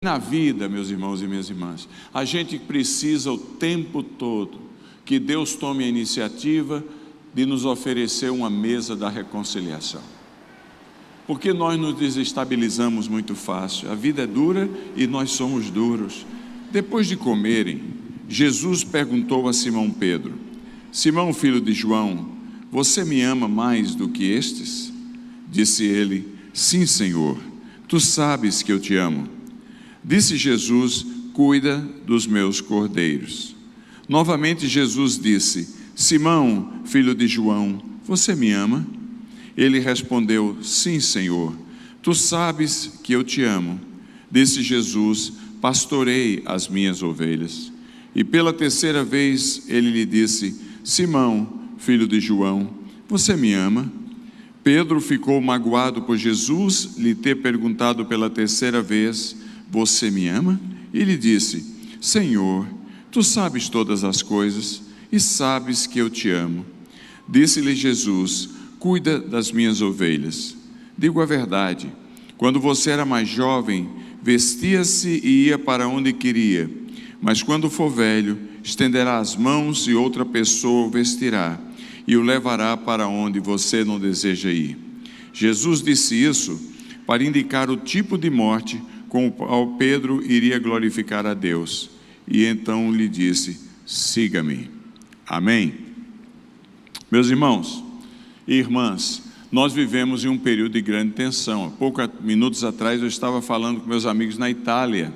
Na vida, meus irmãos e minhas irmãs, a gente precisa o tempo todo que Deus tome a iniciativa de nos oferecer uma mesa da reconciliação. Porque nós nos desestabilizamos muito fácil. A vida é dura e nós somos duros. Depois de comerem, Jesus perguntou a Simão Pedro: Simão, filho de João, você me ama mais do que estes? Disse ele: sim, Senhor, tu sabes que eu te amo. Disse Jesus: cuida dos meus cordeiros. Novamente Jesus disse: Simão, filho de João, você me ama? Ele respondeu: sim, Senhor, tu sabes que eu te amo. Disse Jesus: pastorei as minhas ovelhas. E pela terceira vez ele lhe disse: Simão, filho de João, você me ama? Pedro ficou magoado por Jesus lhe ter perguntado pela terceira vez: você me ama? E lhe disse: Senhor, tu sabes todas as coisas e sabes que eu te amo. Disse-lhe Jesus: cuida das minhas ovelhas. Digo a verdade, quando você era mais jovem, vestia-se e ia para onde queria, mas quando for velho, estenderá as mãos e outra pessoa o vestirá e o levará para onde você não deseja ir. Jesus disse isso para indicar o tipo de morte com o qual Pedro iria glorificar a Deus. E então lhe disse: siga-me. Amém? Meus irmãos e irmãs, nós vivemos em um período de grande tensão. Há poucos minutos atrás eu estava falando com meus amigos na Itália.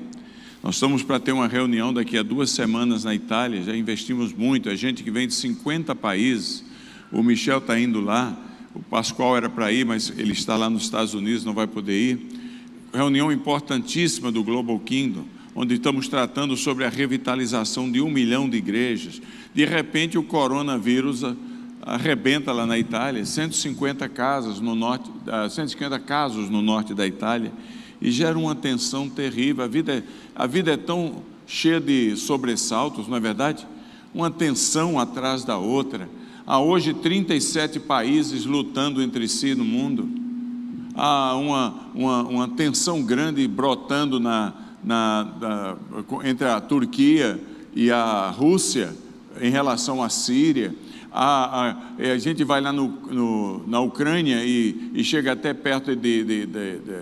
Nós estamos para ter uma reunião daqui a 2 semanas na Itália. Já investimos muito, a gente que vem de 50 países. O Michel está indo lá, o Pascoal era para ir, mas ele está lá nos Estados Unidos, não vai poder ir. Reunião importantíssima do Global Kingdom, onde estamos tratando sobre a revitalização de 1 milhão de igrejas. De repente o coronavírus arrebenta lá na Itália, 150 casos no norte da Itália, e gera uma tensão terrível. A vida é tão cheia de sobressaltos, não é verdade? Uma tensão atrás da outra. Há hoje 37 países lutando entre si no mundo. Há uma tensão grande brotando entre a Turquia e a Rússia em relação à Síria. A gente vai lá na Ucrânia e chega até perto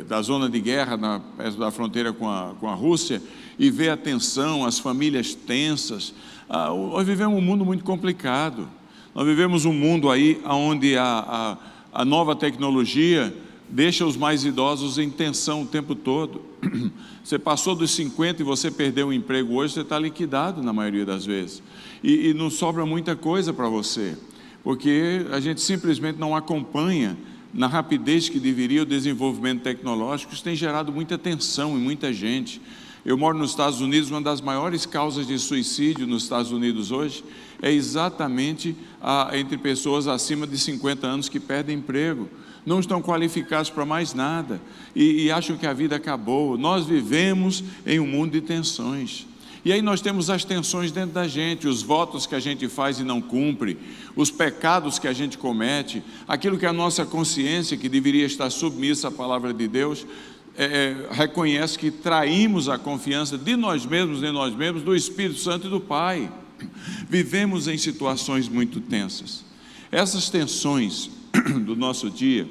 da zona de guerra, perto da fronteira com a Rússia, e vê a tensão, as famílias tensas. Nós vivemos um mundo muito complicado. Nós vivemos um mundo aí onde a nova tecnologia deixa os mais idosos em tensão o tempo todo. Você passou dos 50 e você perdeu o emprego hoje, você está liquidado na maioria das vezes. E não sobra muita coisa para você, porque a gente simplesmente não acompanha na rapidez que deveria o desenvolvimento tecnológico. Isso tem gerado muita tensão em muita gente. Eu moro nos Estados Unidos, uma das maiores causas de suicídio nos Estados Unidos hoje é exatamente entre pessoas acima de 50 anos que perdem emprego. Não estão qualificados para mais nada e acham que a vida acabou. Nós vivemos em um mundo de tensões. E aí nós temos as tensões dentro da gente, os votos que a gente faz e não cumpre, os pecados que a gente comete, aquilo que a nossa consciência, que deveria estar submissa à palavra de Deus, reconhece que traímos a confiança de nós mesmos, do Espírito Santo e do Pai. Vivemos em situações muito tensas. Essas tensões do nosso dia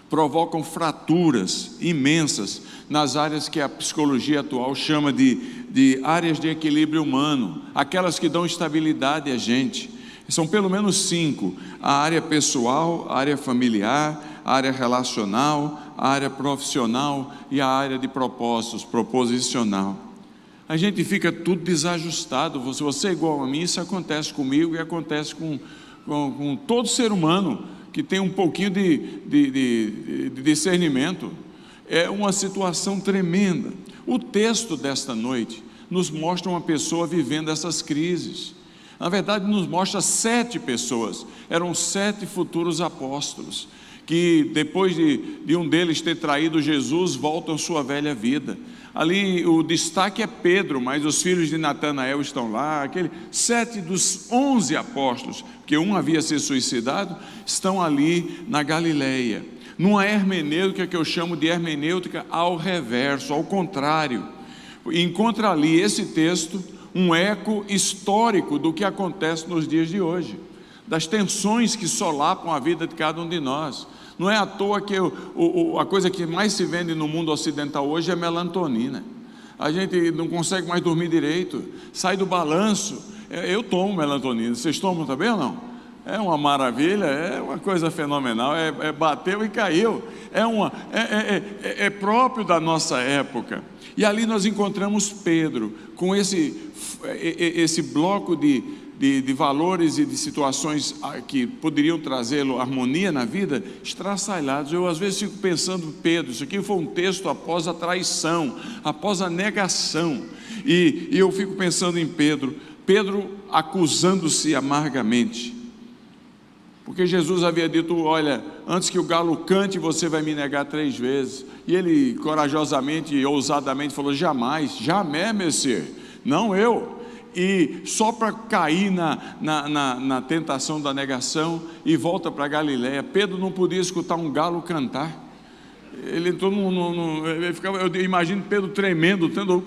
provocam fraturas imensas nas áreas que a psicologia atual chama de áreas de equilíbrio humano, aquelas que dão estabilidade a gente. São pelo menos 5: a área pessoal, a área familiar, a área relacional, a área profissional e a área de propósitos, proposicional. A gente fica tudo desajustado. Se você é igual a mim, isso acontece comigo e acontece com todo ser humano que tem um pouquinho de discernimento. É uma situação tremenda. O texto desta noite nos mostra uma pessoa vivendo essas crises. Na verdade, nos mostra 7 pessoas. Eram 7 futuros apóstolos que, depois de um deles ter traído Jesus, voltam à sua velha vida. Ali o destaque é Pedro, mas os filhos de Natanael estão lá. 7 dos 11 apóstolos, porque um havia se suicidado, estão ali na Galileia. numa hermenêutica que eu chamo de hermenêutica ao reverso, ao contrário. Encontra ali esse texto um eco histórico do que acontece nos dias de hoje, das tensões que solapam a vida de cada um de nós. Não é à toa que a coisa que mais se vende no mundo ocidental hoje é melatonina. A gente não consegue mais dormir direito, sai do balanço. Eu tomo melatonina, vocês tomam também ou não? É uma maravilha, é uma coisa fenomenal, bateu e caiu, é próprio da nossa época. E ali nós encontramos Pedro, com esse bloco de valores e de situações que poderiam trazê-lo harmonia na vida, estraçalhados. Eu às vezes fico pensando, Pedro, isso aqui foi um texto após a traição, após a negação, e eu fico pensando em Pedro acusando-se amargamente, porque Jesus havia dito: olha, antes que o galo cante, você vai me negar 3 vezes, e ele corajosamente e ousadamente falou: jamais, Messias, não eu. E só para cair na tentação da negação, e volta para Galiléia. Pedro não podia escutar um galo cantar, ele entrou ele ficava, eu imagino Pedro tremendo, tendo,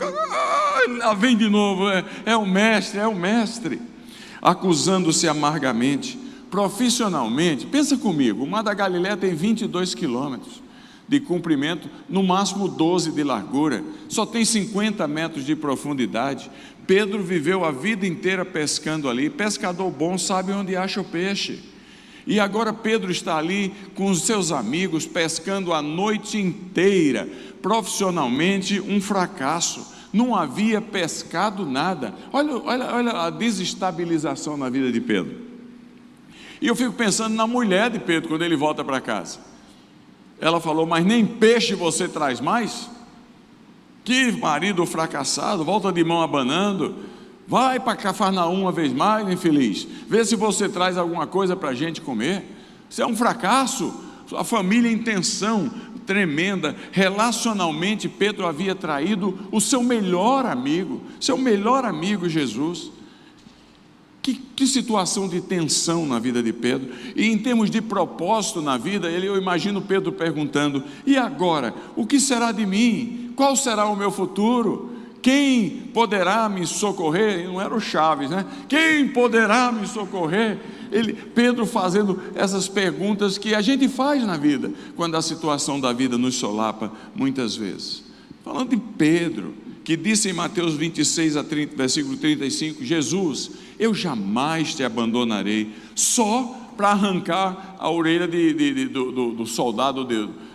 lá vem de novo, é o mestre, acusando-se amargamente. Profissionalmente, pensa comigo, o Mar da Galiléia tem 22 quilômetros de comprimento, no máximo 12 de largura, só tem 50 metros de profundidade. Pedro viveu a vida inteira pescando ali, pescador bom sabe onde acha o peixe, e agora Pedro está ali com os seus amigos, pescando a noite inteira. Profissionalmente, um fracasso, não havia pescado nada. Olha a desestabilização na vida de Pedro. E eu fico pensando na mulher de Pedro, quando ele volta para casa. Ela falou: mas nem peixe você traz mais? Que marido fracassado, volta de mão abanando, vai para Cafarnaum uma vez mais, infeliz, vê se você traz alguma coisa para a gente comer. Isso é um fracasso, a família em tensão tremenda. Relacionalmente, Pedro havia traído o seu melhor amigo Jesus. Que situação de tensão na vida de Pedro. E em termos de propósito na vida, eu imagino Pedro perguntando: e agora? O que será de mim? Qual será o meu futuro? Quem poderá me socorrer? Não era o Chaves, né? Quem poderá me socorrer? Pedro fazendo essas perguntas que a gente faz na vida, quando a situação da vida nos solapa muitas vezes. Falando de Pedro, que disse em Mateus 26, versículo 35, Jesus, eu jamais te abandonarei, só para arrancar a orelha do soldado,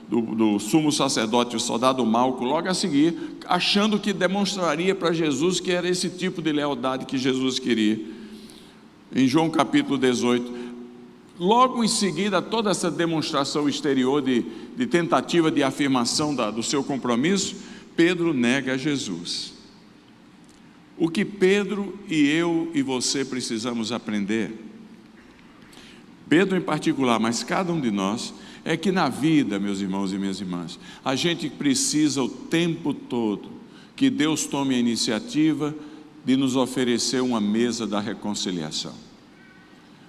do sumo sacerdote, o soldado Malco, logo a seguir, achando que demonstraria para Jesus que era esse tipo de lealdade que Jesus queria. Em João capítulo 18, logo em seguida, toda essa demonstração exterior de tentativa de afirmação do seu compromisso, Pedro nega Jesus. O que Pedro e eu e você precisamos aprender, Pedro em particular, mas cada um de nós, é que na vida, meus irmãos e minhas irmãs, a gente precisa o tempo todo que Deus tome a iniciativa de nos oferecer uma mesa da reconciliação,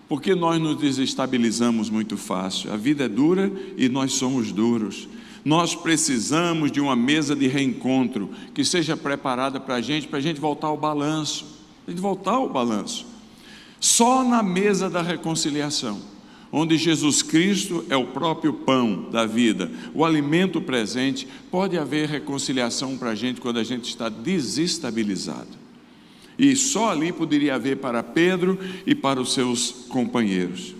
porque nós nos desestabilizamos muito fácil. A vida é dura e nós somos duros. Nós precisamos de uma mesa de reencontro que seja preparada para a gente voltar ao balanço. Só na mesa da reconciliação, onde Jesus Cristo é o próprio pão da vida, o alimento presente, pode haver reconciliação para a gente quando a gente está desestabilizado. E só ali poderia haver para Pedro e para os seus companheiros.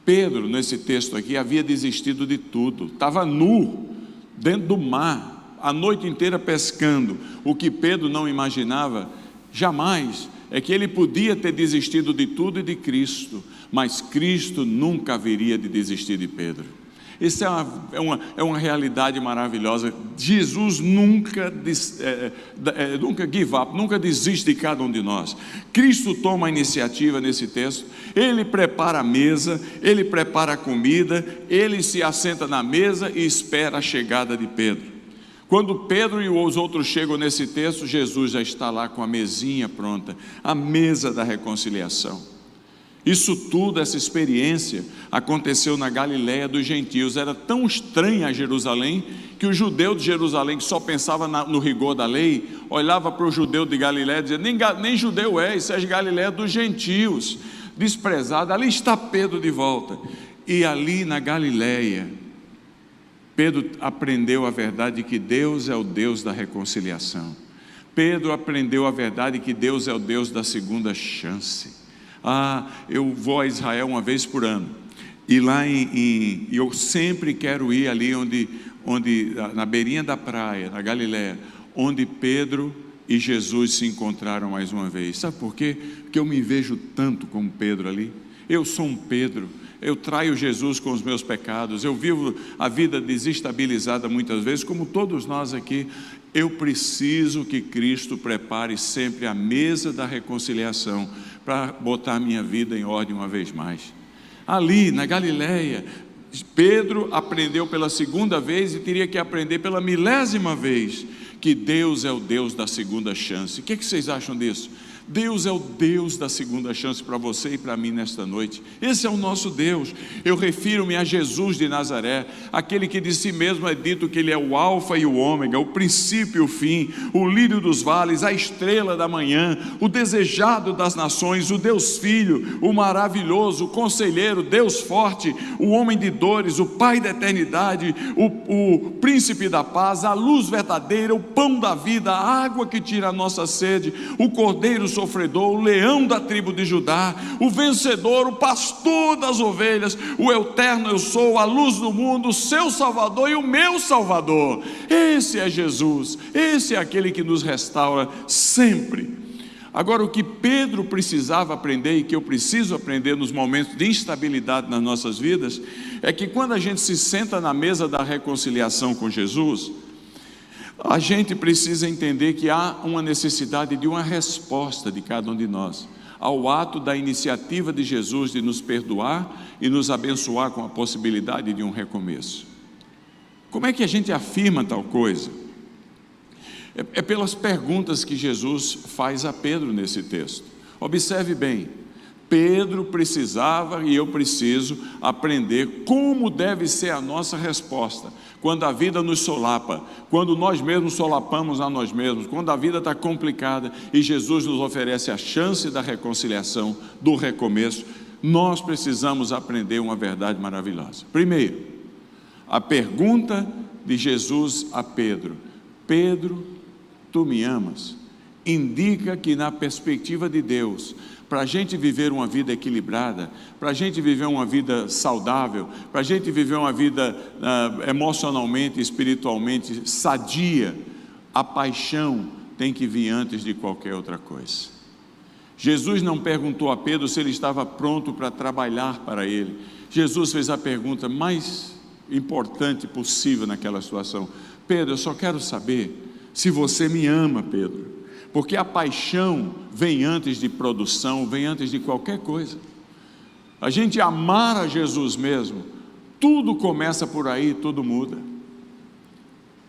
Pedro, nesse texto aqui, havia desistido de tudo, estava nu, dentro do mar, a noite inteira pescando. O que Pedro não imaginava, jamais, é que ele podia ter desistido de tudo e de Cristo, mas Cristo nunca haveria de desistir de Pedro. Isso é uma realidade maravilhosa. Jesus nunca give up, nunca desiste de cada um de nós. Cristo toma a iniciativa nesse texto, Ele prepara a mesa, Ele prepara a comida, Ele se assenta na mesa e espera a chegada de Pedro. Quando Pedro e os outros chegam nesse texto, Jesus já está lá com a mesinha pronta, a mesa da reconciliação. Isso tudo, essa experiência, aconteceu na Galiléia dos gentios. Era tão estranha a Jerusalém, que o judeu de Jerusalém, que só pensava no rigor da lei, olhava para o judeu de Galiléia e dizia: nem judeu é, isso é Galiléia dos gentios, desprezado. Ali está Pedro de volta. E ali na Galiléia, Pedro aprendeu a verdade de que Deus é o Deus da reconciliação. Pedro aprendeu a verdade de que Deus é o Deus da segunda chance. Eu vou a Israel uma vez por ano, e lá eu sempre quero ir ali onde na beirinha da praia, na Galiléia, onde Pedro e Jesus se encontraram mais uma vez. Sabe por quê? Porque eu me vejo tanto como Pedro ali. Eu sou um Pedro, eu traio Jesus com os meus pecados, eu vivo a vida desestabilizada muitas vezes, como todos nós aqui. Eu preciso que Cristo prepare sempre a mesa da reconciliação, para botar minha vida em ordem uma vez mais. Ali na Galiléia, Pedro aprendeu pela segunda vez, e teria que aprender pela milésima vez, que Deus é o Deus da segunda chance. O que vocês acham disso? Deus é o Deus da segunda chance para você e para mim nesta noite. Esse é o nosso Deus. Eu refiro-me a Jesus de Nazaré, aquele que de si mesmo é dito que Ele é o alfa e o ômega, o princípio e o fim, o lírio dos vales, a estrela da manhã, o desejado das nações, o Deus Filho, o maravilhoso, o conselheiro, Deus forte, o homem de dores, o Pai da eternidade, o príncipe da paz, a luz verdadeira, o pão da vida, a água que tira a nossa sede, o cordeiro sofredor, o leão da tribo de Judá, o vencedor, o pastor das ovelhas, o eterno eu sou, a luz do mundo, o seu Salvador e o meu Salvador. Esse é Jesus, esse é aquele que nos restaura sempre. Agora, o que Pedro precisava aprender, e que eu preciso aprender nos momentos de instabilidade nas nossas vidas, é que quando a gente se senta na mesa da reconciliação com Jesus, a gente precisa entender que há uma necessidade de uma resposta de cada um de nós ao ato da iniciativa de Jesus de nos perdoar e nos abençoar com a possibilidade de um recomeço. Como é que a gente afirma tal coisa? É pelas perguntas que Jesus faz a Pedro nesse texto. Observe bem, Pedro precisava e eu preciso aprender como deve ser a nossa resposta quando a vida nos solapa, quando nós mesmos solapamos a nós mesmos, quando a vida está complicada e Jesus nos oferece a chance da reconciliação, do recomeço. Nós precisamos aprender uma verdade maravilhosa. Primeiro, a pergunta de Jesus a Pedro: Pedro, tu me amas? Indica que na perspectiva de Deus, para a gente viver uma vida equilibrada, para a gente viver uma vida saudável, para a gente viver uma vida emocionalmente, espiritualmente sadia, a paixão tem que vir antes de qualquer outra coisa. Jesus não perguntou a Pedro se ele estava pronto para trabalhar para ele. Jesus fez a pergunta mais importante possível naquela situação: Pedro, eu só quero saber se você me ama, Pedro. Porque a paixão vem antes de produção, vem antes de qualquer coisa. A gente amar a Jesus mesmo, tudo começa por aí, tudo muda.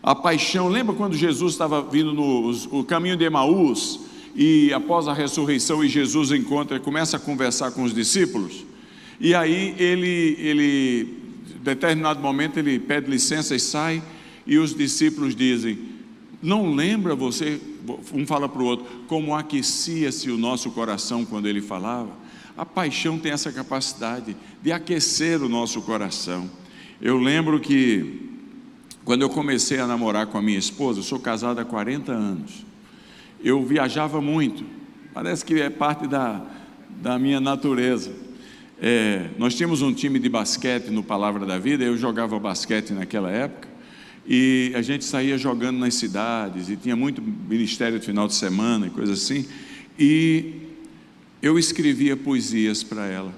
A paixão, lembra quando Jesus estava vindo no caminho de Emaús, e após a ressurreição, e Jesus começa a conversar com os discípulos, e aí em determinado momento, ele pede licença e sai, e os discípulos dizem: não lembra você, um fala para o outro, como aquecia-se o nosso coração quando ele falava? A paixão tem essa capacidade de aquecer o nosso coração. Eu lembro que quando eu comecei a namorar com a minha esposa, eu sou casado há 40 anos, eu viajava muito, parece que é parte da minha natureza. Nós tínhamos um time de basquete no Palavra da Vida, eu jogava basquete naquela época, e a gente saía jogando nas cidades, e tinha muito ministério de final de semana e coisa assim, e eu escrevia poesias para ela.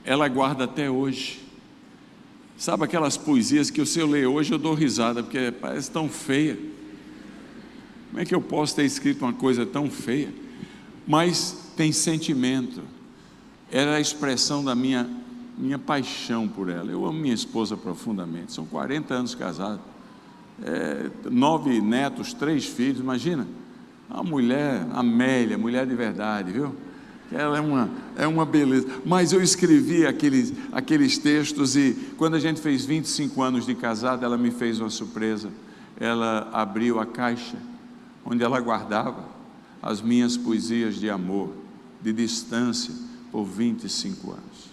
Ela guarda até hoje. Sabe aquelas poesias que se eu ler hoje eu dou risada, porque parece tão feia. Como é que eu posso ter escrito uma coisa tão feia? Mas tem sentimento. Era a expressão da minha paixão por ela. Eu amo minha esposa profundamente, são 40 anos casados, 9 netos, 3 filhos, imagina, uma mulher, Amélia, mulher de verdade, viu? Ela é uma beleza. Mas eu escrevi aqueles textos, e quando a gente fez 25 anos de casado, ela me fez uma surpresa. Ela abriu a caixa onde ela guardava as minhas poesias de amor, de distância, por 25 anos.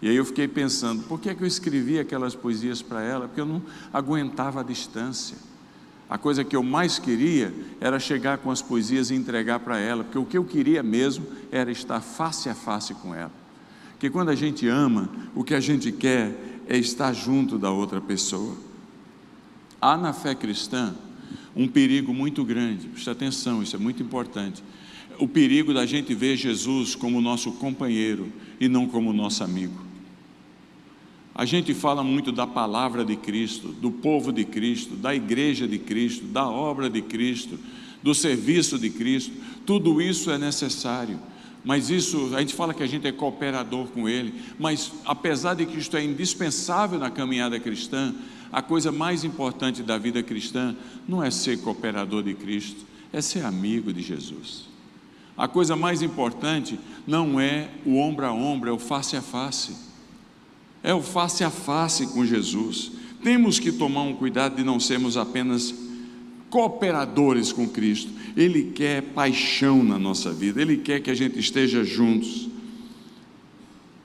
E aí eu fiquei pensando, por que é que eu escrevi aquelas poesias para ela? Porque eu não aguentava a distância. A coisa que eu mais queria era chegar com as poesias e entregar para ela, porque o que eu queria mesmo era estar face a face com ela. Porque quando a gente ama, o que a gente quer é estar junto da outra pessoa. Há na fé cristã um perigo muito grande, presta atenção, isso é muito importante. O perigo da gente ver Jesus como nosso companheiro e não como nosso amigo. A gente fala muito da palavra de Cristo, do povo de Cristo, da igreja de Cristo, da obra de Cristo, do serviço de Cristo. Tudo isso é necessário, mas isso, a gente fala que a gente é cooperador com Ele, mas apesar de que isto é indispensável na caminhada cristã, a coisa mais importante da vida cristã não é ser cooperador de Cristo, é ser amigo de Jesus. A coisa mais importante não é o ombro a ombro, é o face a face. É o face a face com Jesus. Temos que tomar um cuidado de não sermos apenas cooperadores com Cristo. Ele quer paixão na nossa vida, Ele quer que a gente esteja juntos.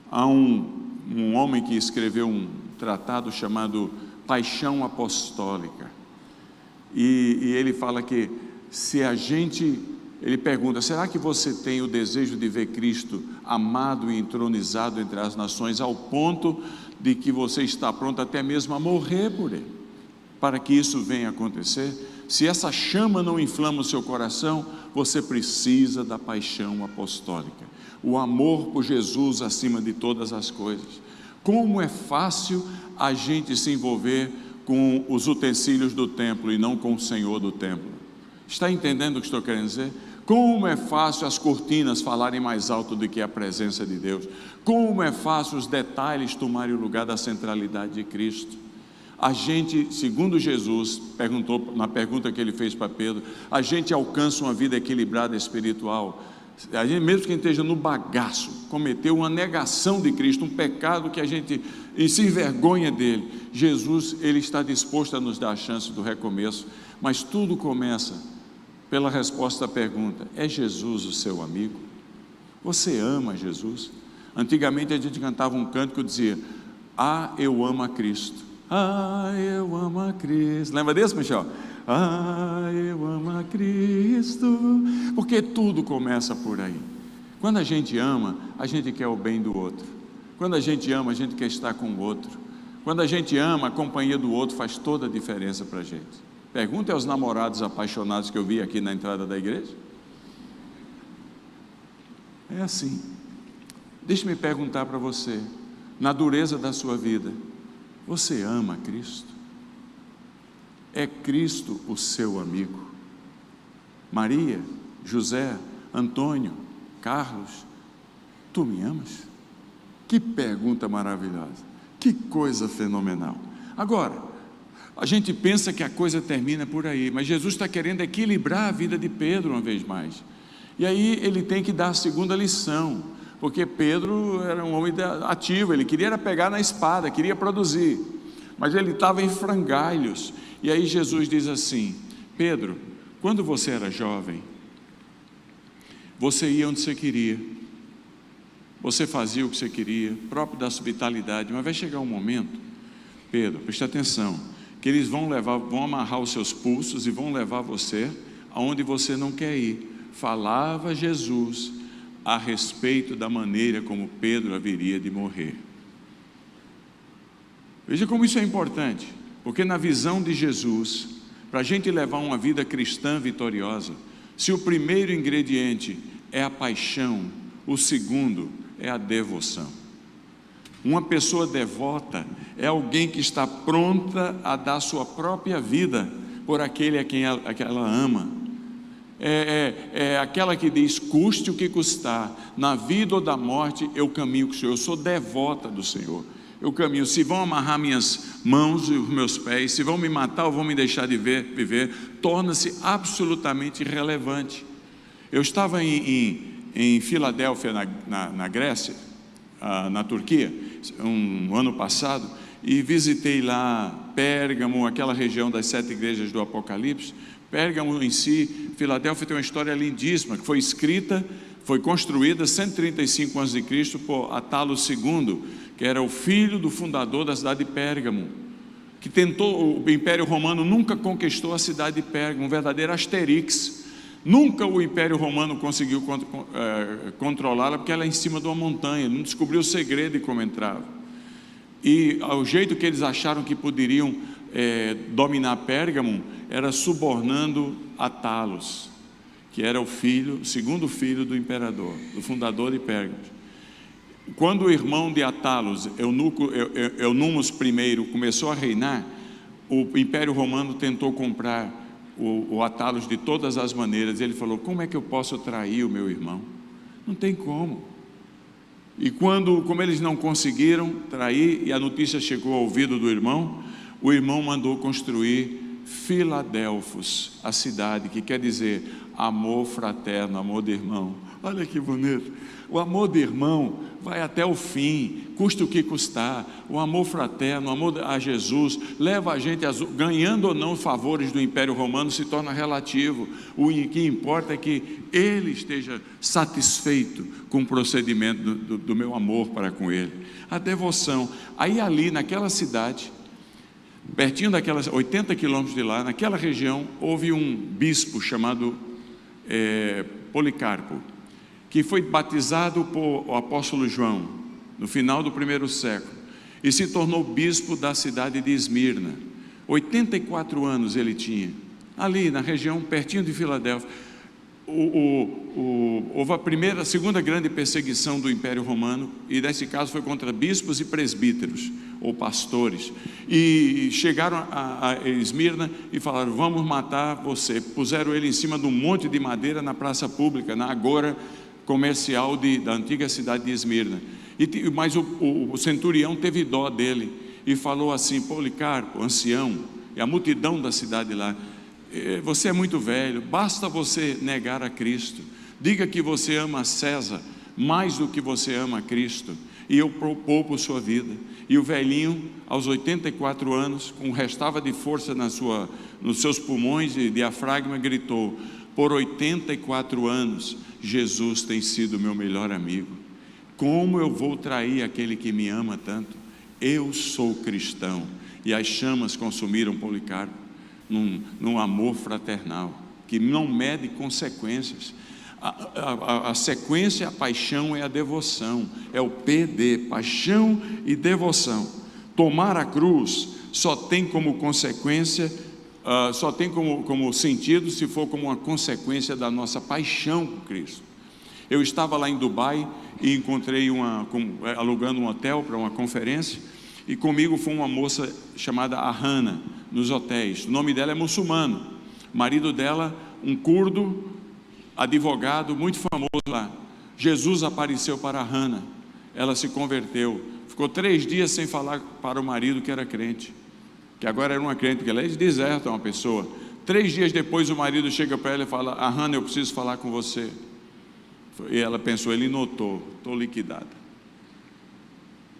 Há um homem que escreveu um tratado chamado Paixão Apostólica, e ele fala que se a gente... Ele pergunta, será que você tem o desejo de ver Cristo amado e entronizado entre as nações, ao ponto de que você está pronto até mesmo a morrer por Ele, para que isso venha acontecer? Se essa chama não inflama o seu coração, você precisa da paixão apostólica, o amor por Jesus acima de todas as coisas. Como é fácil a gente se envolver com os utensílios do templo e não com o Senhor do templo. Está entendendo o que estou querendo dizer? Como é fácil as cortinas falarem mais alto do que a presença de Deus. Como é fácil os detalhes tomarem o lugar da centralidade de Cristo. A gente, segundo Jesus perguntou, na pergunta que ele fez para Pedro, a gente alcança uma vida equilibrada espiritual. A gente, mesmo que esteja no bagaço, cometeu uma negação de Cristo, um pecado que a gente se envergonha dele. Jesus, Ele está disposto a nos dar a chance do recomeço, mas tudo começa pela resposta à pergunta: é Jesus o seu amigo? Você ama Jesus? Antigamente a gente cantava um cântico que dizia: ah, eu amo a Cristo. Ah, eu amo a Cristo. Lembra desse, Michel? Ah, eu amo a Cristo. Porque tudo começa por aí. Quando a gente ama, a gente quer o bem do outro. Quando a gente ama, a gente quer estar com o outro. Quando a gente ama, a companhia do outro faz toda a diferença para a gente. Pergunte aos namorados apaixonados que eu vi aqui na entrada da igreja. É assim. Deixe-me perguntar para você, na dureza da sua vida, você ama Cristo? É Cristo o seu amigo? Maria, José, Antônio, Carlos, tu me amas? Que pergunta maravilhosa, que coisa fenomenal. Agora, a gente pensa que a coisa termina por aí, mas Jesus está querendo equilibrar a vida de Pedro uma vez mais. E aí ele tem que dar a segunda lição, porque Pedro era um homem ativo, ele queria era pegar na espada, queria produzir, mas ele estava em frangalhos. E aí Jesus diz assim: Pedro, quando você era jovem, você ia onde você queria, você fazia o que você queria, próprio da hospitalidade, mas vai chegar um momento, Pedro, preste atenção, que eles vão amarrar os seus pulsos e vão levar você aonde você não quer ir. Falava Jesus a respeito da maneira como Pedro haveria de morrer. Veja como isso é importante, porque na visão de Jesus, para a gente levar uma vida cristã vitoriosa, se o primeiro ingrediente é a paixão, o segundo é a devoção. Uma pessoa devota é alguém que está pronta a dar sua própria vida por aquele a quem ela ama. É aquela que diz: custe o que custar, na vida ou da morte eu caminho com o Senhor. Eu sou devota do Senhor, eu caminho. Se vão amarrar minhas mãos e os meus pés, se vão me matar ou vão me deixar de viver, torna-se absolutamente irrelevante. Eu estava em em Filadélfia, na Grécia, na Turquia, um ano passado, e visitei lá Pérgamo, aquela região das 7 igrejas do Apocalipse. Pérgamo em si, Filadélfia tem uma história lindíssima, que foi construída 135 a.C. por Atalo II, que era o filho do fundador da cidade de Pérgamo, que tentou, o Império Romano nunca conquistou a cidade de Pérgamo, um verdadeiro Asterix. Nunca o Império Romano conseguiu controlá-la, porque ela é em cima de uma montanha, não descobriu o segredo de como entrava. E o jeito que eles acharam que poderiam dominar Pérgamo era subornando Atalos, que era o segundo filho do imperador, do fundador de Pérgamo. Quando o irmão de Atalos, Eunumos I, começou a reinar, o Império Romano tentou comprar o Atalos de todas as maneiras. Ele falou: como é que eu posso trair o meu irmão? Não tem como. E como eles não conseguiram trair, e a notícia chegou ao ouvido do irmão, o irmão mandou construir Filadelfos, a cidade, que quer dizer amor fraterno, amor de irmão. Olha que bonito. O amor de irmão vai até o fim, custa o que custar. O amor fraterno, o amor a Jesus, leva a gente, ganhando ou não favores do Império Romano, se torna relativo. O que importa é que ele esteja satisfeito com o procedimento do meu amor para com ele. A devoção. Aí ali naquela cidade, pertinho daquelas 80 quilômetros de lá, naquela região, houve um bispo chamado Policarpo, que foi batizado por o apóstolo João, no final do 1º século, e se tornou bispo da cidade de Esmirna. 84 anos ele tinha, ali na região, pertinho de Filadélfia. Houve a segunda grande perseguição do Império Romano, e nesse caso foi contra bispos e presbíteros, ou pastores, e chegaram a Esmirna e falaram: vamos matar você. Puseram ele em cima de um monte de madeira na praça pública, na agora comercial da antiga cidade de Esmirna. Mas o centurião teve dó dele e falou assim: Policarpo, ancião, e a multidão da cidade lá: você é muito velho, basta você negar a Cristo, diga que você ama César mais do que você ama a Cristo, e eu poupo sua vida. E o velhinho, aos 84 anos, com restava de força nos seus pulmões e diafragma, gritou: por 84 anos Jesus tem sido meu melhor amigo. Como eu vou trair aquele que me ama tanto? Eu sou cristão. E as chamas consumiram Policarpo num amor fraternal que não mede consequências. A sequência, a paixão é a devoção, é o PD, paixão e devoção. Tomar a cruz só tem como consequência, só tem como sentido se for como uma consequência da nossa paixão por Cristo. Eu estava lá em Dubai e encontrei alugando um hotel para uma conferência, e comigo foi uma moça chamada Ahana, nos hotéis. O nome dela é muçulmano, o marido dela um curdo, advogado muito famoso lá. Jesus apareceu para Ahana, ela se converteu, ficou 3 dias sem falar para o marido, que era crente, que agora era uma crente, porque ela é deserta, uma pessoa. 3 dias depois o marido chega para ela e fala: Ahana, eu preciso falar com você. E ela pensou, ele notou, estou liquidada.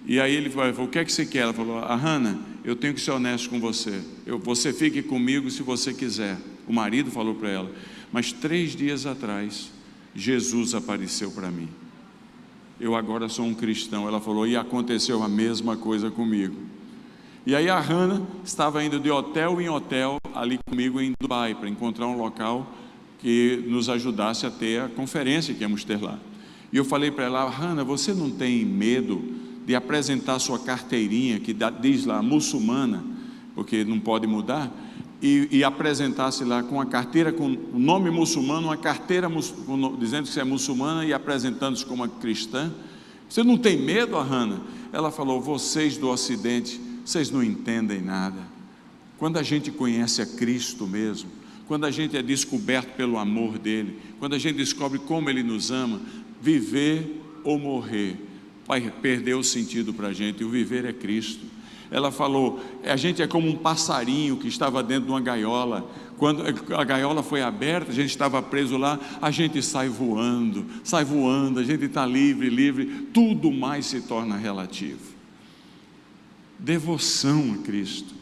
E aí ele falou: o que é que você quer? Ela falou: Ahana, eu tenho que ser honesto com você, você fique comigo se você quiser. O marido falou para ela: mas 3 dias atrás Jesus apareceu para mim, eu agora sou um cristão. Ela falou: e aconteceu a mesma coisa comigo. E aí a Hannah estava indo de hotel em hotel ali comigo em Dubai, para encontrar um local que nos ajudasse a ter a conferência que íamos ter lá. E eu falei para ela: Hannah, você não tem medo de apresentar sua carteirinha, que diz lá muçulmana, porque não pode mudar, e apresentasse lá com a carteira com o nome muçulmano, uma carteira dizendo que você é muçulmana e apresentando-se como uma cristã? Você não tem medo, Hannah? Ela falou: vocês do Ocidente, vocês não entendem nada. Quando a gente conhece a Cristo mesmo, quando a gente é descoberto pelo amor dele, quando a gente descobre como ele nos ama, viver ou morrer vai perder o sentido para a gente. E o viver é Cristo. Ela falou: a gente é como um passarinho que estava dentro de uma gaiola, Quando a gaiola foi aberta, a gente estava preso lá, a gente sai voando, a gente está livre, tudo mais se torna relativo. Devoção a Cristo,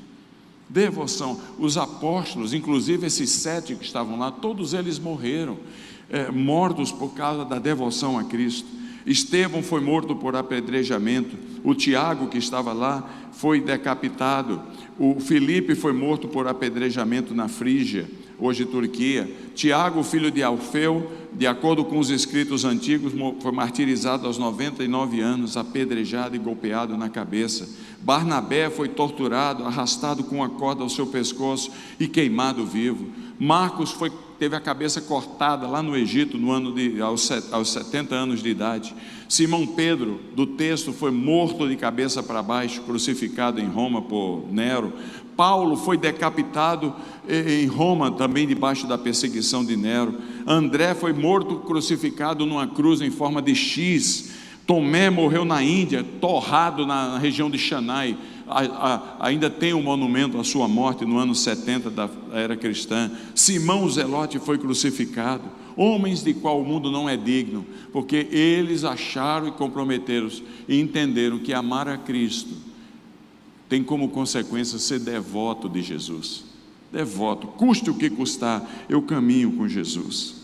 devoção. Os apóstolos, inclusive esses 7 que estavam lá, todos eles morreram, mortos por causa da devoção a Cristo. Estevão foi morto por apedrejamento, o Tiago que estava lá foi decapitado, o Filipe foi morto por apedrejamento na Frígia, hoje Turquia. Tiago, filho de Alfeu, de acordo com os escritos antigos, foi martirizado aos 99 anos, apedrejado e golpeado na cabeça. Barnabé foi torturado, arrastado com uma corda ao seu pescoço e queimado vivo. Marcos teve a cabeça cortada lá no Egito aos 70 anos de idade. Simão Pedro, do texto, foi morto de cabeça para baixo, crucificado em Roma por Nero. Paulo foi decapitado em Roma, também debaixo da perseguição de Nero. André foi morto, crucificado numa cruz em forma de X. Tomé morreu na Índia, torrado na região de Chennai. Ainda tem um monumento à sua morte no ano 70 da era cristã. Simão o Zelote foi crucificado. Homens de qual o mundo não é digno, porque eles acharam e comprometeram-se e entenderam que amar a Cristo tem como consequência ser devoto de Jesus. Devoto, custe o que custar, eu caminho com Jesus.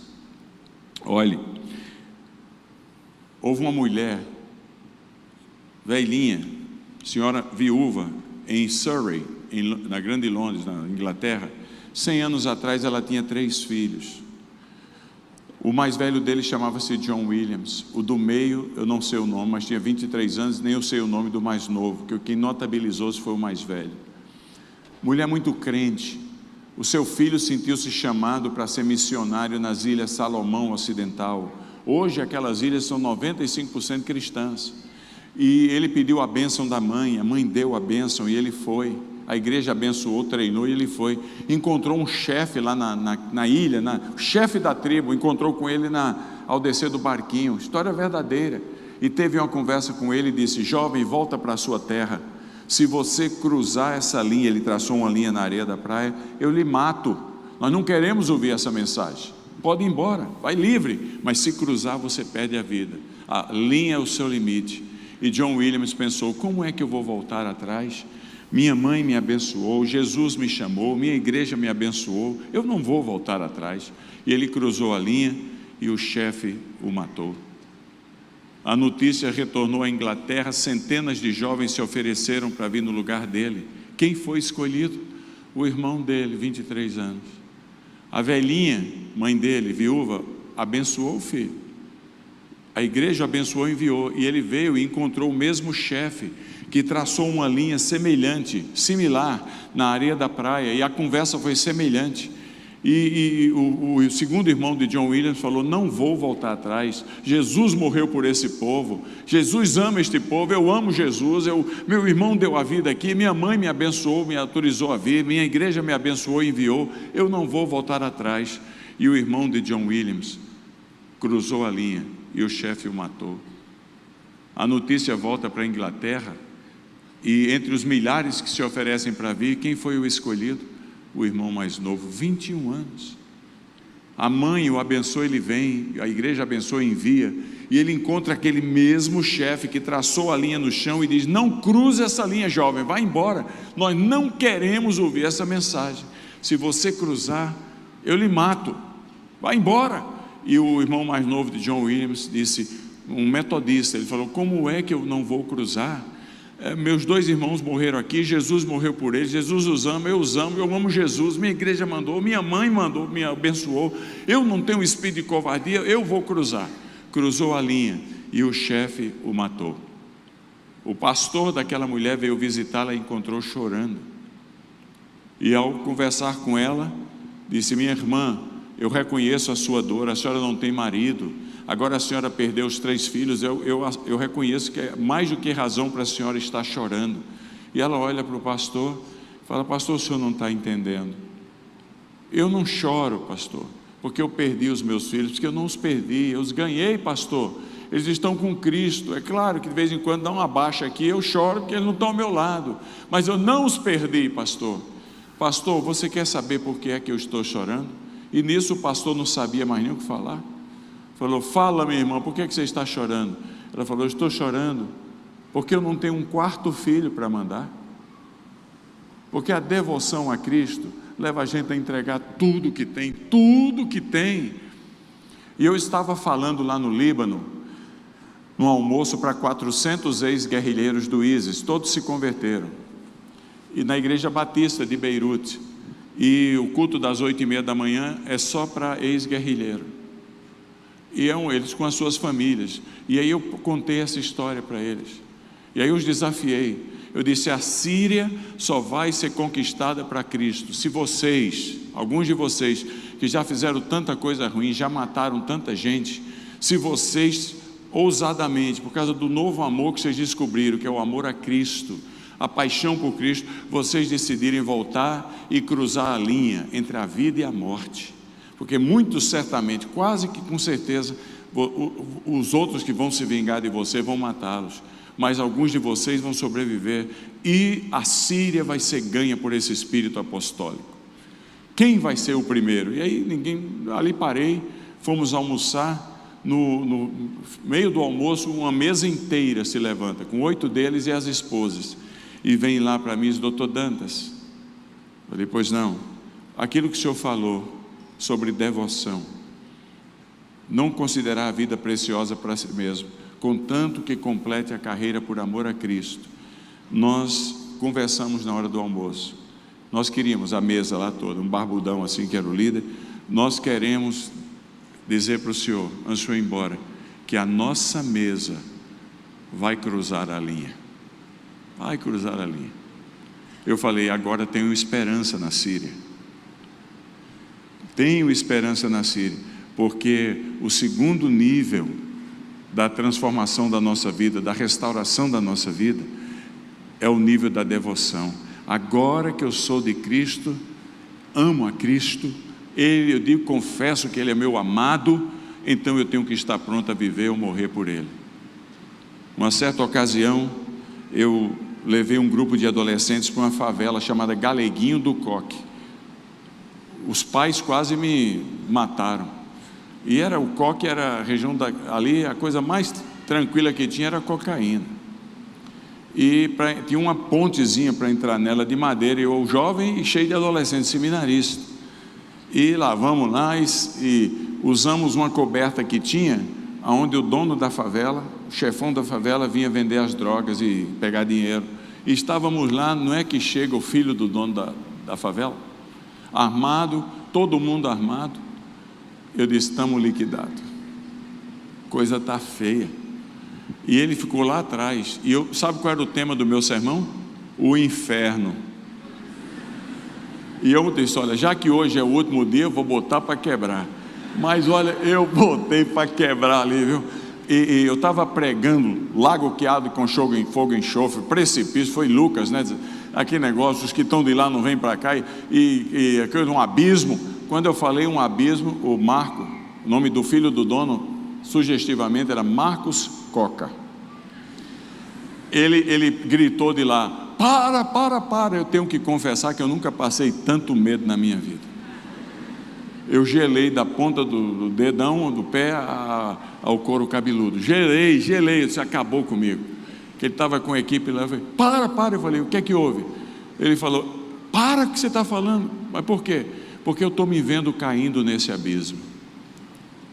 Olhe, houve uma mulher velhinha, senhora viúva, em Surrey, na Grande Londres, na Inglaterra. 100 anos atrás ela tinha 3 filhos. O mais velho deles chamava-se John Williams. O do meio, eu não sei o nome, mas tinha 23 anos, nem eu sei o nome do mais novo, que quem notabilizou-se foi o mais velho. Mulher muito crente. O seu filho sentiu-se chamado para ser missionário nas Ilhas Salomão Ocidental. Hoje aquelas ilhas são 95% cristãs. E ele pediu a bênção da mãe, a mãe deu a bênção e ele foi. A igreja abençoou, treinou e ele foi. Encontrou um chefe lá na ilha, o chefe da tribo, encontrou com ele ao descer do barquinho, história verdadeira. E teve uma conversa com ele e disse: jovem, volta para a sua terra. Se você cruzar essa linha, ele traçou uma linha na areia da praia, eu lhe mato. Nós não queremos ouvir essa mensagem. Pode ir embora, vai livre, mas se cruzar você perde a vida. A linha é o seu limite. E John Williams pensou: como é que eu vou voltar atrás? Minha mãe me abençoou, Jesus me chamou, minha igreja me abençoou, eu não vou voltar atrás. E ele cruzou a linha e o chefe o matou. A notícia retornou à Inglaterra, centenas de jovens se ofereceram para vir no lugar dele. Quem foi escolhido? O irmão dele, 23 anos. A velhinha, mãe dele, viúva, abençoou o filho. A igreja abençoou e enviou, e ele veio e encontrou o mesmo chefe, que traçou uma linha semelhante, similar, na areia da praia, e a conversa foi semelhante. E o segundo irmão de John Williams falou: não vou voltar atrás, Jesus morreu por esse povo, Jesus ama este povo, eu amo Jesus, meu irmão deu a vida aqui, minha mãe me abençoou, me autorizou a vir, minha igreja me abençoou e enviou, eu não vou voltar atrás. E o irmão de John Williams cruzou a linha e o chefe o matou. A notícia volta para a Inglaterra, e entre os milhares que se oferecem para vir, quem foi o escolhido? O irmão mais novo, 21 anos. A mãe o abençoa, ele vem, a igreja abençoa e envia, e ele encontra aquele mesmo chefe que traçou a linha no chão e diz: não cruze essa linha, jovem, vai embora, nós não queremos ouvir essa mensagem, se você cruzar, eu lhe mato, vai embora. E o irmão mais novo de John Williams disse, um metodista, ele falou: como é que eu não vou cruzar? Meus 2 irmãos morreram aqui, Jesus morreu por eles, Jesus os ama, eu os amo, eu amo Jesus, minha igreja mandou, minha mãe mandou, me abençoou, eu não tenho espírito de covardia, eu vou cruzar. Cruzou a linha e o chefe o matou. O pastor daquela mulher veio visitá-la e encontrou chorando, e ao conversar com ela, disse: minha irmã, eu reconheço a sua dor, a senhora não tem marido, agora a senhora perdeu os 3 filhos, eu reconheço que é mais do que razão para a senhora estar chorando. E ela olha para o pastor e fala: pastor, o senhor não está entendendo, eu não choro, pastor, porque eu perdi os meus filhos, porque eu não os perdi, eu os ganhei, pastor, eles estão com Cristo. É claro que de vez em quando dá uma baixa aqui, eu choro porque eles não estão ao meu lado, mas eu não os perdi, pastor. pastor, você quer saber por que é que eu estou chorando? E nisso o pastor não sabia mais nem o que falar. Falou, fala minha irmã, por que é que você está chorando? Ela falou, eu estou chorando porque eu não tenho um quarto filho para mandar. Porque a devoção a Cristo leva a gente a entregar tudo que tem, tudo que tem. E eu estava falando lá no Líbano, num almoço para 400 ex-guerrilheiros do ISIS, todos se converteram, e na igreja batista de Beirute, e o culto das 8h30 da manhã é só para ex-guerrilheiro, e eles com as suas famílias, e aí eu contei essa história para eles, e aí eu os desafiei, eu disse, a Síria só vai ser conquistada para Cristo, se vocês, alguns de vocês, que já fizeram tanta coisa ruim, já mataram tanta gente, se vocês, ousadamente, por causa do novo amor que vocês descobriram, que é o amor a Cristo, a paixão por Cristo, vocês decidirem voltar e cruzar a linha entre a vida e a morte, porque muito certamente, quase que com certeza, os outros que vão se vingar de você vão matá-los, mas alguns de vocês vão sobreviver, e a Síria vai ser ganha por esse espírito apostólico. Quem vai ser o primeiro? E aí ali parei, fomos almoçar, no meio do almoço, uma mesa inteira se levanta, com 8 deles e as esposas, e vem lá para mim, doutor Dantas. Eu falei, pois não, aquilo que o senhor falou sobre devoção, não considerar a vida preciosa para si mesmo, contanto que complete a carreira por amor a Cristo. Nós conversamos na hora do almoço, nós queríamos a mesa lá toda, um barbudão assim que era o líder, nós queremos dizer para o senhor, antes de eu ir embora, que a nossa mesa vai cruzar a linha, vai cruzar a linha. Eu falei, agora tenho esperança na Síria, tenho esperança na Síria, porque o segundo nível da transformação da nossa vida, da restauração da nossa vida, é o nível da devoção. Agora que eu sou de Cristo, amo a Cristo, eu digo, confesso que Ele é meu amado, então eu tenho que estar pronto a viver ou morrer por Ele. Uma certa ocasião, eu levei um grupo de adolescentes para uma favela chamada Galeguinho do Coque. Os pais quase me mataram. E o Coque era a região ali, a coisa mais tranquila que tinha era a cocaína. E tinha uma pontezinha para entrar nela de madeira, e eu jovem e cheio de adolescentes seminaristas. E lá vamos lá e usamos uma coberta que tinha, onde o dono da favela, o chefão da favela, vinha vender as drogas e pegar dinheiro. E estávamos lá, não é que chega o filho do dono da favela, armado, todo mundo armado. Eu disse, estamos liquidados, coisa está feia. E ele ficou lá atrás, e sabe qual era o tema do meu sermão? O inferno. E eu disse, olha, já que hoje é o último dia, eu vou botar para quebrar. Mas olha, eu botei para quebrar ali, viu? E eu estava pregando, lago queado com fogo e enxofre, precipício, foi Lucas, né? Aquele negócio, os que estão de lá não vêm para cá, e um abismo. Quando eu falei um abismo, o Marco, o nome do filho do dono, sugestivamente era Marcos Coca. Ele gritou de lá, para, eu tenho que confessar que eu nunca passei tanto medo na minha vida. Eu gelei da ponta do dedão, do pé ao couro cabeludo, gelei, isso acabou comigo. Que ele estava com a equipe lá, eu falei, para, eu falei, o que é que houve? Ele falou, para o que você está falando, mas por quê? Porque eu estou me vendo caindo nesse abismo,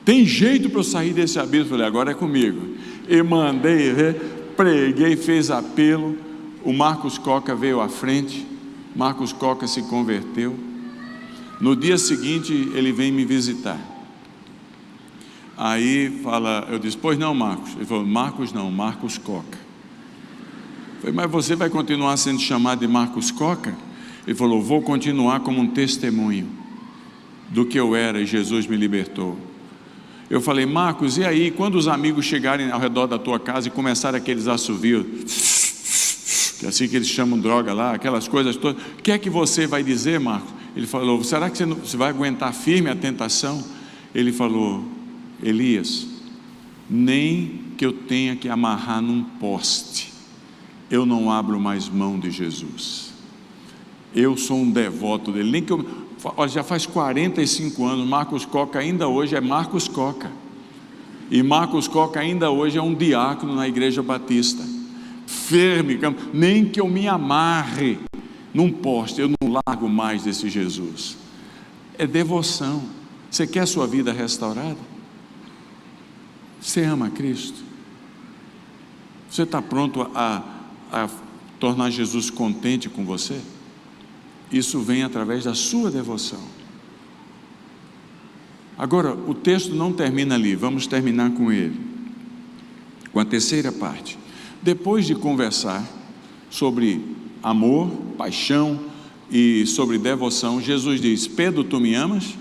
tem jeito para eu sair desse abismo? Eu falei, agora é comigo, e mandei ver, preguei, fez apelo. O Marcos Coca veio à frente, Marcos Coca se converteu. No dia seguinte ele vem me visitar, aí eu disse, pois não Marcos? Ele falou, Marcos não, Marcos Coca. Eu falei, mas você vai continuar sendo chamado de Marcos Coca? Ele falou, vou continuar como um testemunho do que eu era e Jesus me libertou. Eu falei, Marcos, e aí, quando os amigos chegarem ao redor da tua casa e começarem aqueles assovios, que é assim que eles chamam droga lá, aquelas coisas todas, o que é que você vai dizer, Marcos? Ele falou, será que você vai aguentar firme a tentação? Ele falou, Elias, nem que eu tenha que amarrar num poste, eu não abro mais mão de Jesus. Eu sou um devoto dele. Nem que eu, olha, já faz 45 anos, Marcos Coca ainda hoje é Marcos Coca. E Marcos Coca ainda hoje é um diácono na Igreja Batista. Firme, nem que eu me amarre num poste, eu não largo mais desse Jesus. É devoção. Você quer a sua vida restaurada? Você ama Cristo? Você está pronto a tornar Jesus contente com você? Isso vem através da sua devoção. Agora, o texto não termina ali, vamos terminar com ele, com a terceira parte. Depois de conversar sobre amor, paixão e sobre devoção, Jesus diz: Pedro, tu me amas?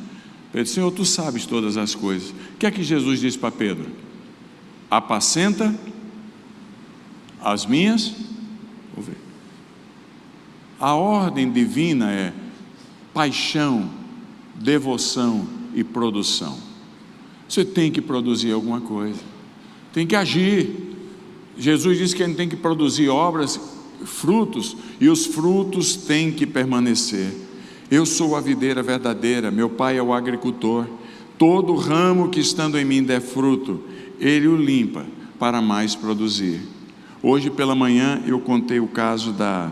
Pedro: Senhor, tu sabes todas as coisas. O que é que Jesus diz para Pedro? Apacenta as minhas ovelhas. A ordem divina é paixão, devoção e produção. Você tem que produzir alguma coisa, tem que agir. Jesus disse que a gente tem que produzir obras, frutos, e os frutos têm que permanecer. Eu sou a videira verdadeira, meu pai é o agricultor. Todo ramo que estando em mim der fruto, ele o limpa para mais produzir. Hoje pela manhã eu contei o caso da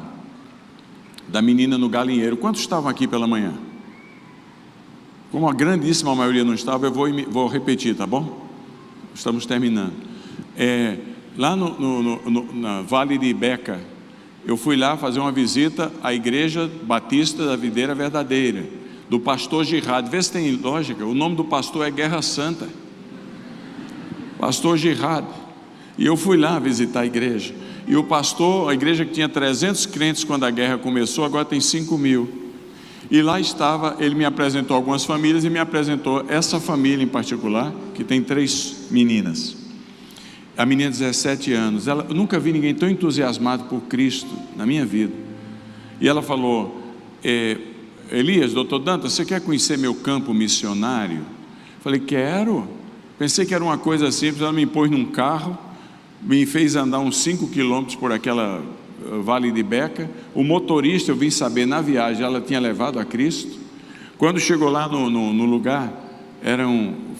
menina no galinheiro. Quantos estavam aqui pela manhã? Como a grandíssima maioria não estava, eu vou repetir, tá bom? Estamos terminando. Lá na Vale de Beca, eu fui lá fazer uma visita à Igreja Batista da Videira Verdadeira, do pastor Girard. Vê se tem lógica, o nome do pastor é Guerra Santa, pastor Girard. E eu fui lá visitar a igreja, e o pastor, a igreja que tinha 300 crentes quando a guerra começou, agora tem 5.000, e lá estava, ele me apresentou algumas famílias, e me apresentou essa família em particular, que tem 3 meninas. A menina de 17 anos, eu nunca vi ninguém tão entusiasmado por Cristo na minha vida. E ela falou: Elias, doutor Dantas, você quer conhecer meu campo missionário? Falei: quero. Pensei que era uma coisa simples. Ela me pôs num carro, me fez andar uns 5 quilômetros por aquela Vale de Beca. O motorista, eu vim saber na viagem, ela tinha levado a Cristo. Quando chegou lá no lugar, era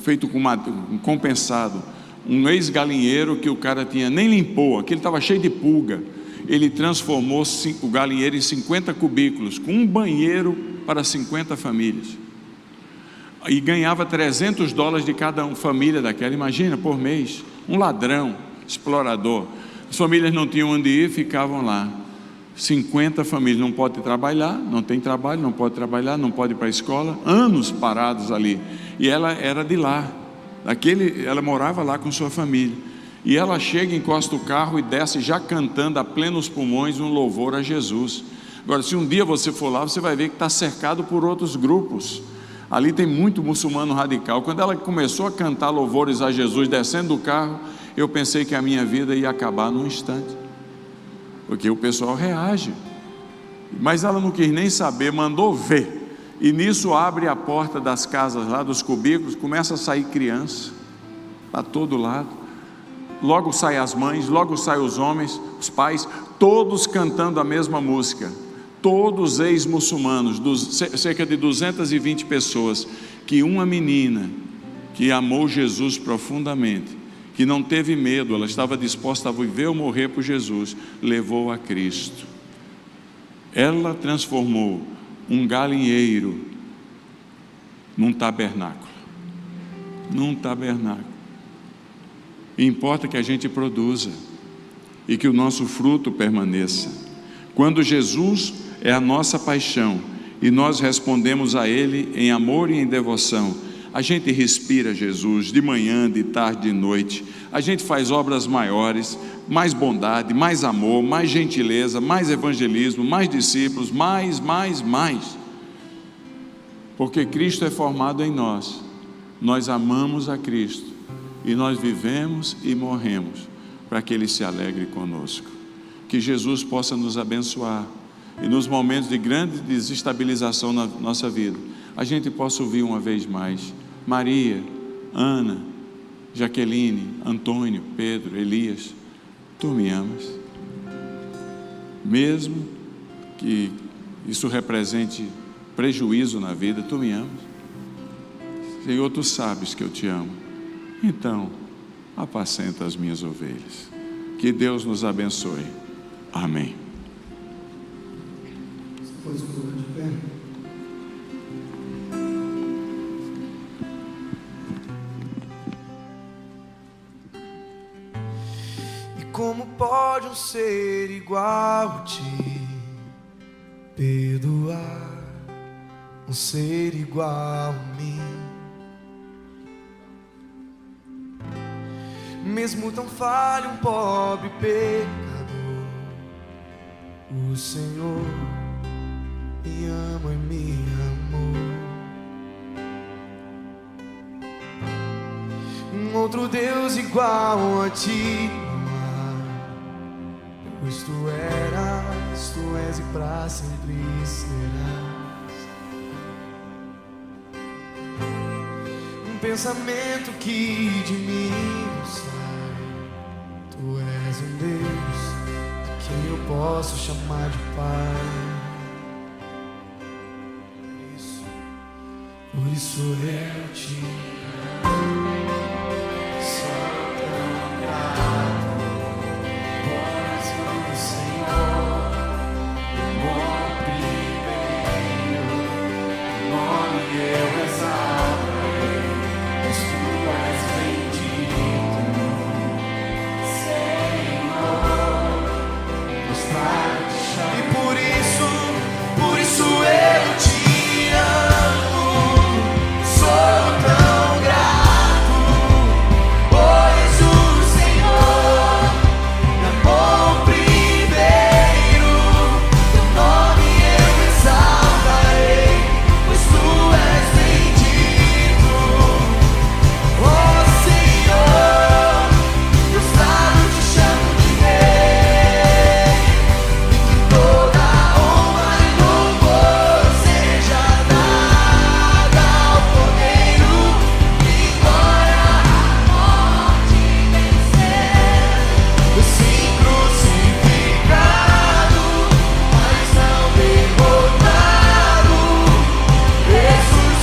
feito com um compensado, um ex-galinheiro que o cara tinha, nem limpou, aquele estava cheio de pulga. Ele transformou o galinheiro em 50 cubículos, com um banheiro para 50 famílias, e ganhava $300 de cada família daquela, imagina, por mês. Um ladrão, explorador. As famílias não tinham onde ir, ficavam lá. 50 famílias, não pode trabalhar, não tem trabalho, não pode trabalhar, não pode ir para a escola, anos parados ali. E ela era de lá, ela morava lá com sua família. E ela chega, encosta o carro e desce já cantando a plenos pulmões um louvor a Jesus. Agora, se um dia você for lá, você vai ver que está cercado por outros grupos. Ali tem muito muçulmano radical. Quando ela começou a cantar louvores a Jesus descendo do carro, eu pensei que a minha vida ia acabar num instante, porque o pessoal reage. Mas ela não quis nem saber, mandou ver. E nisso abre a porta das casas lá, dos cubículos, começa a sair criança para todo lado. Logo saem as mães, logo saem os homens, os pais, todos cantando a mesma música. Todos ex-muçulmanos, cerca de 220 pessoas, que uma menina que amou Jesus profundamente, que não teve medo, ela estava disposta a viver ou morrer por Jesus, levou a Cristo. Ela transformou um galinheiro num tabernáculo. Importa que a gente produza e que o nosso fruto permaneça. Quando Jesus é a nossa paixão e nós respondemos a Ele em amor e em devoção, a gente respira Jesus de manhã, de tarde, de noite. A gente faz obras maiores, mais bondade, mais amor, mais gentileza, mais evangelismo, mais discípulos, mais. Porque Cristo é formado em nós. Nós amamos a Cristo e nós vivemos e morremos para que Ele se alegre conosco. Que Jesus possa nos abençoar e nos momentos de grande desestabilização na nossa vida, a gente possa ouvir uma vez mais: Maria, Ana, Jaqueline, Antônio, Pedro, Elias, tu me amas? Mesmo que isso represente prejuízo na vida. Tu me amas, Senhor, tu sabes que eu te amo, então apacenta as minhas ovelhas. Que Deus nos abençoe. Amém. Pois coloca de pé. E como pode um ser igual a ti perdoar um ser igual a mim? Mesmo tão falho, um pobre pecador, o Senhor me ama e me amou. Um outro Deus igual a ti não há, pois tu eras, tu és e pra sempre serás. Um pensamento que de mim não sai. Tu és um Deus de quem eu posso chamar de Pai. Por isso eu te amo. Sou tão grato, pois o Senhor é bom primeiro. O nome eu exaltarei, pois tu és bendito, Senhor. E por isso eu te amo. Sou tão grato, pois o Senhor é bom primeiro. Teu nome eu exaltarei, pois tu és bendito. Oh Senhor, meus lábios te chamam de rei, e que toda honra e louvor seja dada ao Cordeiro, que glória a morte venceu. Sim, crucificado, mas não derrotado, ressuscitou.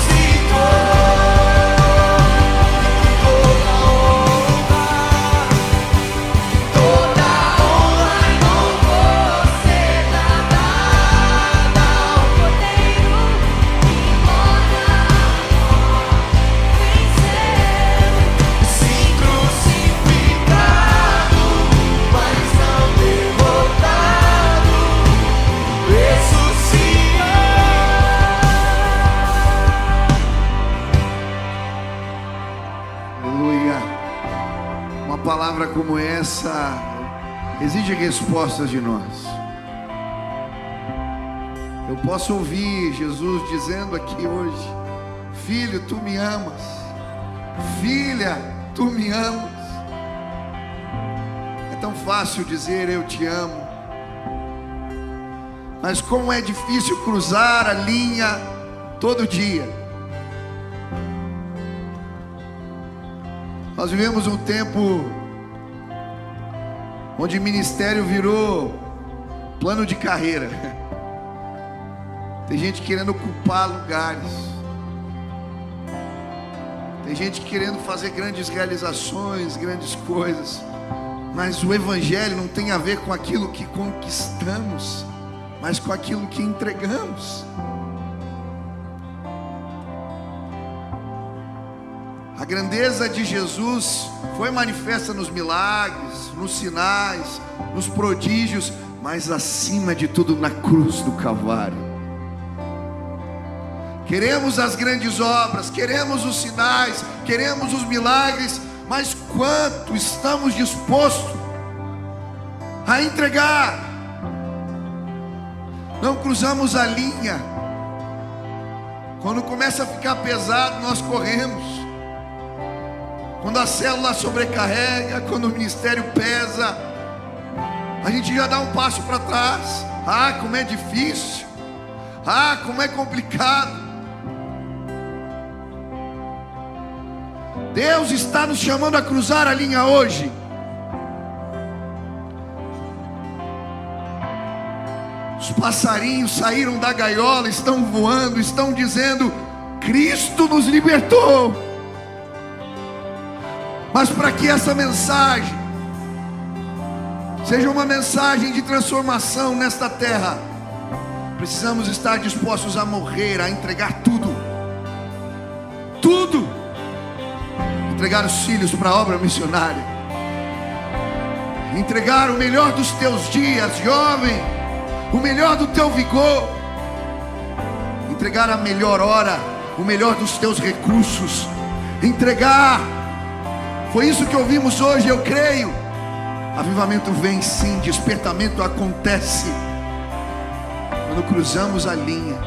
Toda honra e louvor seja dada ao Cordeiro, que glória a morte venceu. Sim, crucificado, mas não derrotado, ressuscitou. Aleluia. Uma palavra como essa exige respostas de nós. Eu posso ouvir Jesus dizendo aqui hoje: filho, tu me amas. Filha, tu me amas. É tão fácil dizer eu te amo, mas como é difícil cruzar a linha todo dia. Nós vivemos um tempo onde ministério virou plano de carreira. Tem gente querendo ocupar lugares, tem gente querendo fazer grandes realizações, grandes coisas, mas o Evangelho não tem a ver com aquilo que conquistamos, mas com aquilo que entregamos. A grandeza de Jesus foi manifesta nos milagres, nos sinais, nos prodígios, mas acima de tudo na cruz do Calvário. Queremos as grandes obras, queremos os sinais, queremos os milagres, mas quanto estamos dispostos a entregar? Não cruzamos a linha. Quando começa a ficar pesado, nós corremos. Quando a célula sobrecarrega, quando o ministério pesa, a gente já dá um passo para trás. Ah, como é difícil. Ah, como é complicado. Deus está nos chamando a cruzar a linha hoje. Os passarinhos saíram da gaiola, estão voando, estão dizendo: Cristo nos libertou. Mas para que essa mensagem seja uma mensagem de transformação nesta terra, precisamos estar dispostos a morrer, a entregar tudo. Tudo. Entregar os filhos para a obra missionária. Entregar o melhor dos teus dias, jovem. O melhor do teu vigor. Entregar a melhor hora, o melhor dos teus recursos. Entregar. Foi isso que ouvimos hoje, eu creio. Avivamento vem sim, despertamento acontece quando cruzamos a linha.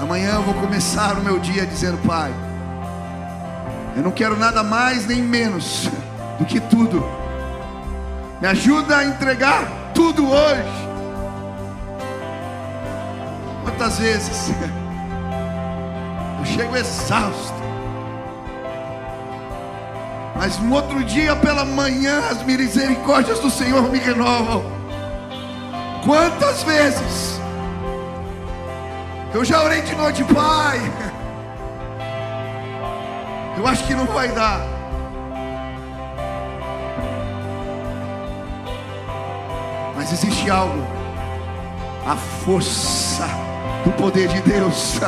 Amanhã eu vou começar o meu dia dizendo: Pai, eu não quero nada mais nem menos do que tudo. Me ajuda a entregar tudo hoje. Quantas vezes eu chego exausto, mas no outro dia pela manhã as misericórdias do Senhor me renovam. Quantas vezes eu já orei de noite: Pai, eu acho que não vai dar. Mas existe algo, a força do poder de Deus.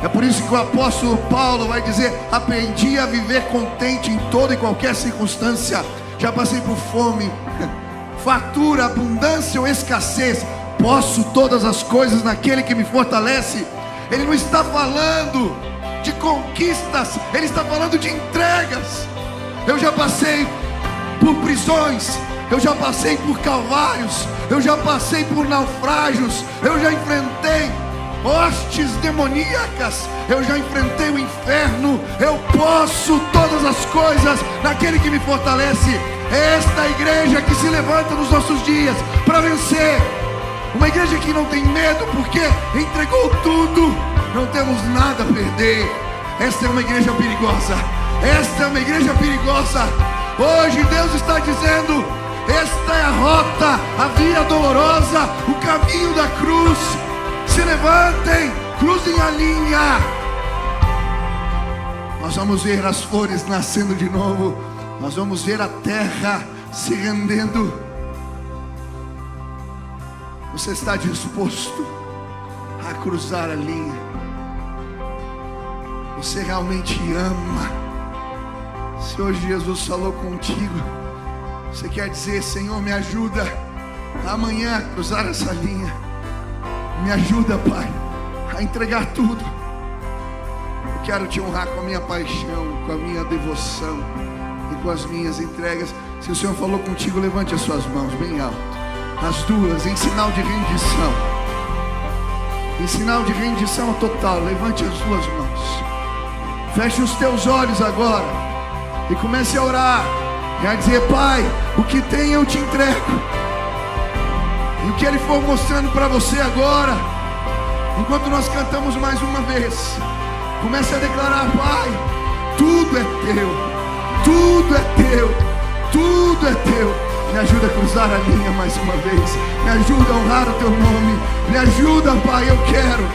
É por isso que o apóstolo Paulo vai dizer: aprendi a viver contente em toda e qualquer circunstância. Já passei por fome, fartura, abundância ou escassez. Posso todas as coisas naquele que me fortalece. Ele não está falando de conquistas, ele está falando de entregas. Eu já passei por prisões, eu já passei por calvários, eu já passei por naufrágios, eu já enfrentei hostes demoníacas, eu já enfrentei o inferno. Eu posso todas as coisas naquele que me fortalece. É esta igreja que se levanta nos nossos dias para vencer. Uma igreja que não tem medo porque entregou tudo. Não temos nada a perder. Esta é uma igreja perigosa. Esta é uma igreja perigosa. Hoje Deus está dizendo: esta é a rota, a via dolorosa, o caminho da cruz. Se levantem, cruzem a linha. Nós vamos ver as flores nascendo de novo. Nós vamos ver a terra se rendendo. Você está disposto a cruzar a linha? Você realmente ama? Se hoje Jesus falou contigo, você quer dizer: Senhor, me ajuda amanhã a cruzar essa linha. Me ajuda, Pai, a entregar tudo. Eu quero te honrar com a minha paixão, com a minha devoção e com as minhas entregas. Se o Senhor falou contigo, levante as suas mãos bem alto, as duas, em sinal de rendição. Em sinal de rendição total, levante as duas mãos. Feche os teus olhos agora e comece a orar e a dizer: Pai, o que tem eu te entrego. E o que Ele for mostrando para você agora, enquanto nós cantamos mais uma vez, comece a declarar: Pai, tudo é teu, tudo é teu, tudo é teu. Me ajuda a cruzar a linha mais uma vez. Me ajuda a honrar o teu nome. Me ajuda, Pai, eu quero,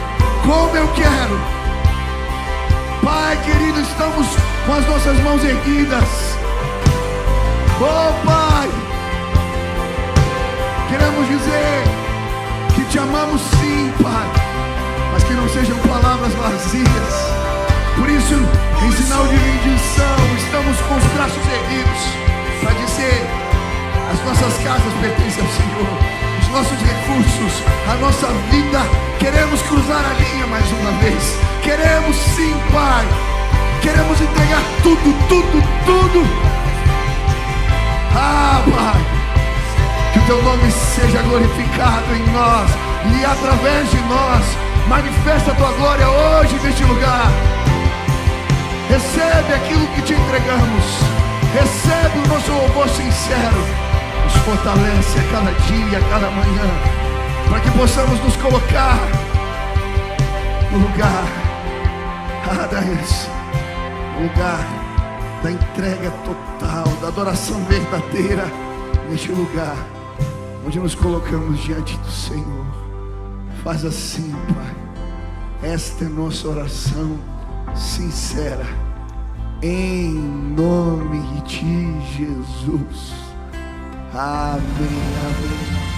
como eu quero. Pai querido, estamos com as nossas mãos erguidas. Oh Pai, queremos dizer que te amamos sim, Pai, mas que não sejam palavras vazias. Por isso, em sinal de rendição, estamos com os braços erguidos para dizer: as nossas casas pertencem ao Senhor, os nossos recursos, a nossa vida. Queremos cruzar a linha mais uma vez. Queremos sim, Pai. Queremos entregar tudo, tudo, tudo. Ah, Pai, que o teu nome seja glorificado em nós e através de nós. Manifesta a tua glória hoje neste lugar. Recebe aquilo que te entregamos. Recebe o nosso louvor sincero. Nos fortalece a cada dia, a cada manhã, para que possamos nos colocar no lugar, no lugar da entrega total, da adoração verdadeira neste lugar. onde nos colocamos diante do Senhor. Faz assim, Pai. Esta é nossa oração sincera, em nome de Jesus. Amém, amém.